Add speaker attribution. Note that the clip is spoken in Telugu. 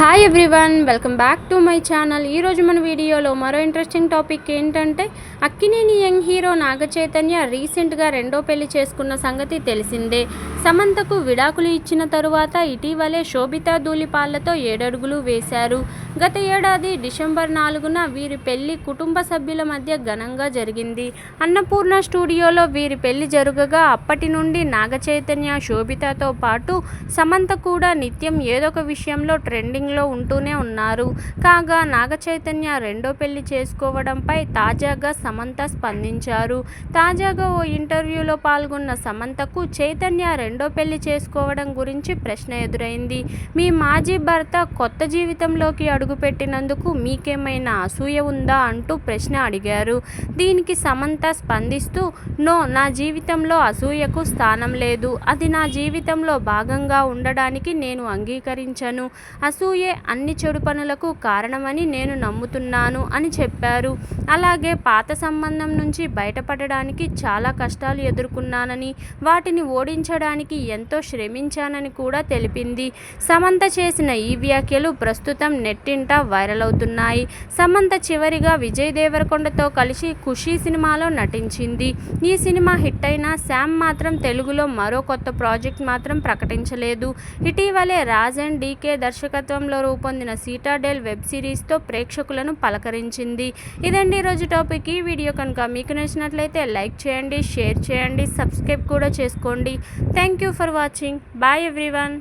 Speaker 1: Hi everyone, welcome back to my channel. ఈరోజు మన వీడియోలో మరో ఇంట్రెస్టింగ్ టాపిక్ ఏంటంటే అక్కినేని యంగ్ హీరో నాగ చైతన్య రీసెంట్గా రెండో పెళ్లి చేసుకున్న సంగతి తెలిసిందే. సమంతకు విడాకులు ఇచ్చిన తరువాత ఇటీవలే శోభితా ధూళిపాళ్లతో 7 అడుగులు వేశారు. గత ఏడాది డిసెంబర్ 4న వీరి పెళ్లి కుటుంబ సభ్యుల మధ్య ఘనంగా జరిగింది. అన్నపూర్ణ స్టూడియోలో వీరి పెళ్లి జరుగగా అప్పటి నుండి నాగ చైతన్య, శోభితతో పాటు సమంత కూడా నిత్యం ఏదొక విషయంలో ట్రెండింగ్లో ఉంటూనే ఉన్నారు. కాగా నాగ చైతన్య రెండో పెళ్లి చేసుకోవడంపై తాజాగా సమంత స్పందించారు. తాజాగా ఓ ఇంటర్వ్యూలో పాల్గొన్న సమంతకు చైతన్య రెండో పెళ్లి చేసుకోవడం గురించి ప్రశ్న ఎదురైంది. మీ మాజీ భర్త కొత్త జీవితంలోకి అడుగుపెట్టినందుకు మీకేమైనా అసూయ ఉందా అంటూ ప్రశ్న అడిగారు. దీనికి సమంత స్పందిస్తూ, నో, నా జీవితంలో అసూయకు స్థానం లేదు. అది నా జీవితంలో భాగంగా ఉండడానికి నేను అంగీకరించను. అసూయే అన్ని చెడు పనులకు కారణమని నేను నమ్ముతున్నాను అని చెప్పారు. అలాగే పాత సంబంధం నుంచి బయటపడడానికి చాలా కష్టాలు ఎదుర్కొన్నానని, వాటిని ఓడించడానికి ఎంతో శ్రమించానని కూడా తెలిపింది. సమంత చేసిన ఈ వ్యాఖ్యలు ప్రస్తుతం నెట్టింట వైరల్ అవుతున్నాయి. సమంత చివరిగా విజయ్ దేవరకొండతో కలిసి ఖుషీ సినిమాలో నటించింది. ఈ సినిమా హిట్ అయినా శామ్ మాత్రం తెలుగులో మరో కొత్త ప్రాజెక్ట్ మాత్రం ప్రకటించలేదు. ఇటీవలే రాజ్ అండ్ డీకే దర్శకత్వంలో రూపొందిన సీటాడెల్ వెబ్ సిరీస్తో ప్రేక్షకులను పలకరించింది. ఇదండి ఈరోజు టాపిక్. ఈ వీడియో కనుక మీకు నచ్చినట్లయితే లైక్ చేయండి, షేర్ చేయండి, సబ్స్క్రైబ్ కూడా చేసుకోండి. Thank you for watching. Bye everyone.